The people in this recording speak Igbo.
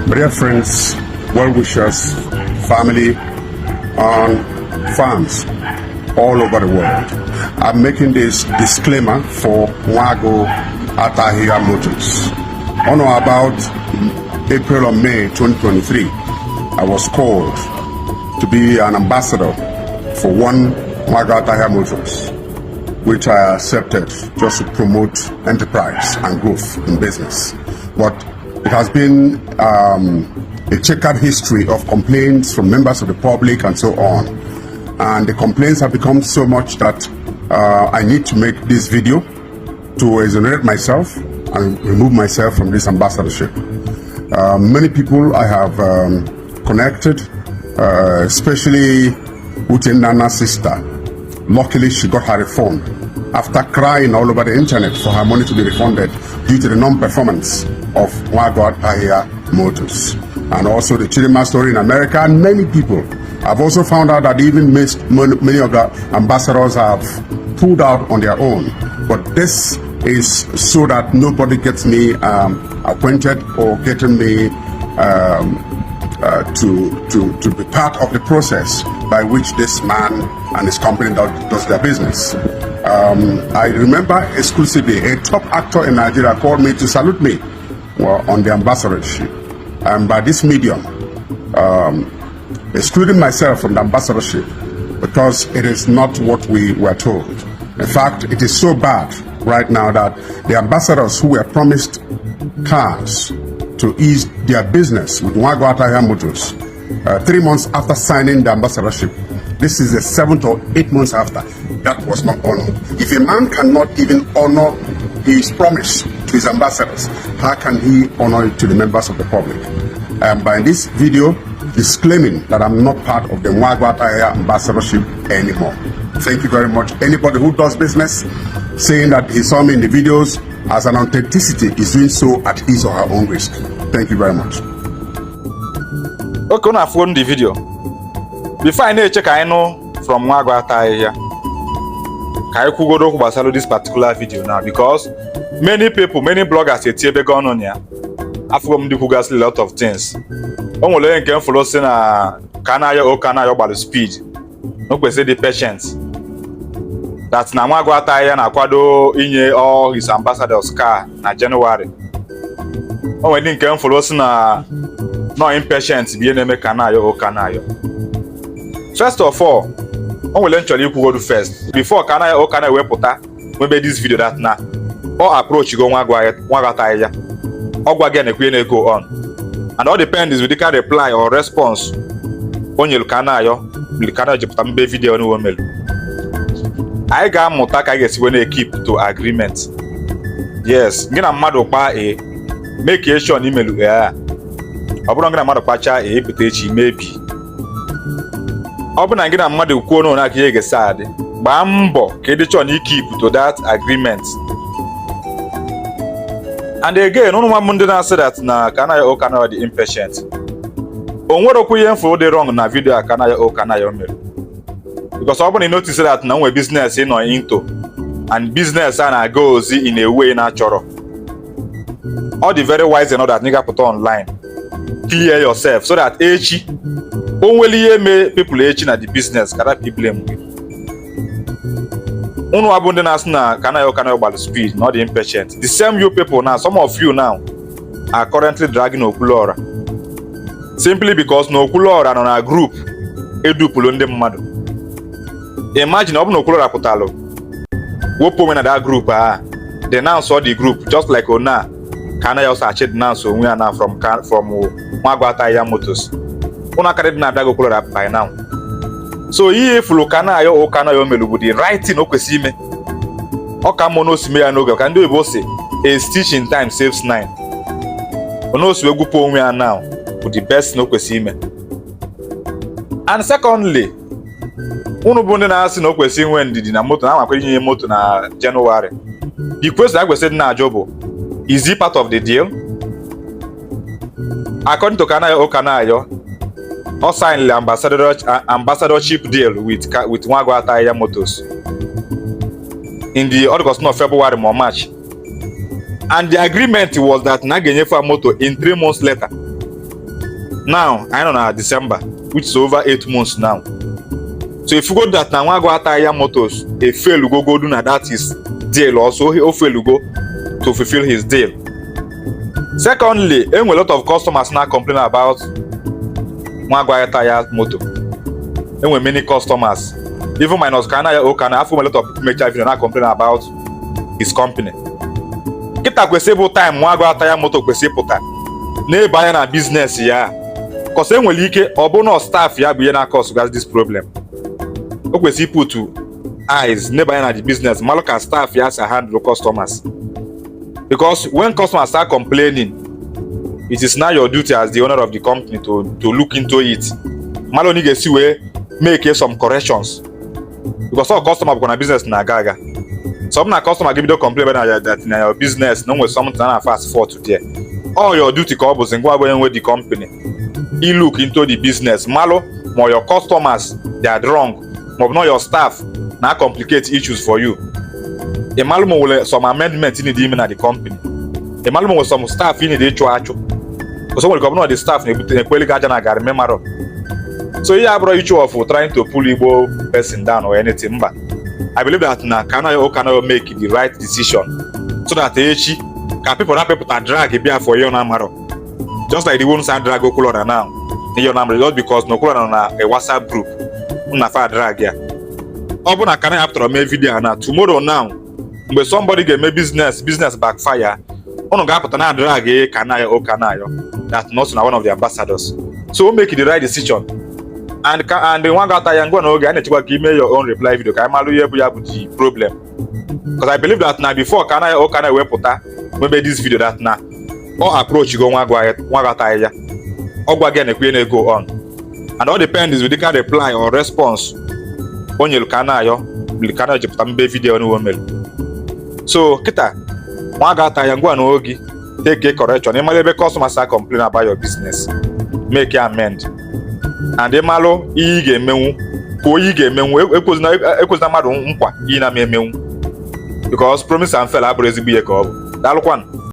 dear friends, well-wishers, family, and fans all over the world. I'm making this disclaimer for Nwaguatahihia Motors. On or about April or May 2023, I was called to be an ambassador for one Nwaguatahihia Motors, which I accepted just to promote enterprise and growth in business. But it has been a checkered history of complaints from members of the public and so on. And the complaints have become so much that I need to make this video to exonerate myself and remove myself from this ambassadorship. Many people I have connected, especially Uche Nana's sister. Luckily, she got her refund after crying all over the internet for her money to be refunded due to the non-performance of Nwaguatahihia Motors. And also the Chidima story in America, and many people. I've also found out that even many of the ambassadors have pulled out on their own. But this is so that nobody gets me acquainted or getting me to be part of the process by which this man and his company does their business. I remember exclusively a top actor in Nigeria called me to salute me on the ambassadorship. And by this medium, excluding myself from the ambassadorship because it is not what we were told. In fact, it is so bad right now that the ambassadors who were promised cars to ease their business with Nwaguatahihia Motors 3 months after signing the ambassadorship, this is the 7th or 8 months after, that was not honored. If a man cannot even honor his promise to his ambassadors, how can he honor it to the members of the public? By this video, disclaiming that I'm not part of the Nwaguatahihia ambassadorship anymore. Thank you very much. Anybody who does business saying that he saw me in the videos as an authenticity is doing so at his or her own risk. Thank you very much. Okay, now phone the video. Before I check, I know from Nwaguatahihia. Can you go to this particular video now? Because many people, many bloggers say TB gone on here. I've got a lot of things. Only can follow saying Kanoyo O kanayo by the speed. No question the patience. That's Nwaguatahihia na kwado inye all his ambassadors car na January. Only can follow saying no impatient be name Kanoyo O kanayo. First of all, I will actually go to first. Before Kanoyo O kanayo we puta, maybe this video that na or approach go Nwaguatahihia. Or again go on. And all depends with the kind reply or response on your Kanoyo Jupambe video on Womel. I got Motaka guess when they keep to agreement. Yes, get a mad make a sure email. I'm gonna mad pacha maybe. Open and get a mad kono na kege sad. Bambo, Kedichon keep to that agreement. And again, no one Monday said that na Kanoyo O kanayo the impatient. On what okuyen for the wrong na video Kanoyo O kanayo mel. Because I notice that now we business in or into and business and goes in a way natural. All the very wise and all that nigga put online. Clear yourself so that only me people at the business cannot be blamed. Unu abundance na Kanoyo by the speed, not the impatient. The same you people now, some of you now are currently dragging Okulora. Simply because no Okulora on our group edu pulonde mmadu. Imagine open Okulora putalo. Wopo when that group they now saw the group just like Ona. Kanoyo also achieved now so we are now from Nwaguatahihia Motors. Una carried na dago Okulora by now. So if Kanoyo O kanayo melu the right thing okwesime. Oka mono sime ya noga can do ebo say a stitch in time saves 9. Ono so egupo onwe now with the best no kwesime. And secondly, unu bunde na asi no kwesime when did na moto na makwa yin moto na January. The question I said na jobo, is it part of the deal? According to Kanoyo O kanayo, or signed the ambassadorship deal with Nwaguatahihia Motors in the August, not February or March. And the agreement was that Nagenyefa Motor in 3 months later Now I know na December, which is over 8 months now. So if you go that na Nwaguatahihia Motors, a fail go do na that is deal also, he fail go to fulfill his deal. Secondly, a lot of customers now complain about Nwaguatahihia Motor. There many customers, even minus Kanoyo O, a lot of people make video now complain about his company. Kita kwesịbụ time Nwaguatahihia Motor kwesịpụta na-ebanye na business ya, cause enwere ike ọ bụ na staff ya bụ ihe na cause gas this problem. O kwesị put eyes na-ebanye na the business, malụ ka staff ya si handle customers. Because when customers start complaining, it is now your duty as the owner of the company to look into it. Malụ ni ga-esi wee make some corrections. Because all customer bụ na business na-aga. Some na customer give you complain about that in your business, no with something na fast for today. All your duty ka ọ bụ ngwa bụ with the company. You look into the business. Malo, more your customers, they are wrong. More not your staff, na complicate issues for you. A malo will some amendment in the company. A malo with some staff in the actual. Because someone come know the staff ne kweli gaja na gar memaro. So yeah, bro, issue of trying to pull Igbo person down or anything, but I believe that na Kanoyo O cannot make the right decision so that echi can people that drag a beer for you na maro. Just like the ones that drag Okulona now. In your number, just because no Okulona na a WhatsApp group. Una fa drag ya. Open a Kanoyo after a video na tomorrow now. When somebody get me business backfire, ono ga put na drag Kanoyo O that not one of the ambassadors. So make the right decision. And the one got I go no get give me your own reply video. Ka malu ye the problem. Because I believe that now before Kanoyo O we put maybe this video that now or approach you go Nwaguatahihia. Or again go on. And all depends with the kind of reply or response on your Kanoyo jiptambe video no mail. So kita Nwaguatahihia go no ogi take a correction. Emalebe customers start complain about your business. Make it amend. And emalo ige menwu ko ige menwu ekwuzina mmadụ nkwa yi na memenwu because promise and fail abụrụ ezigbo ihe ka ọ bụ. Daalụkwanụ.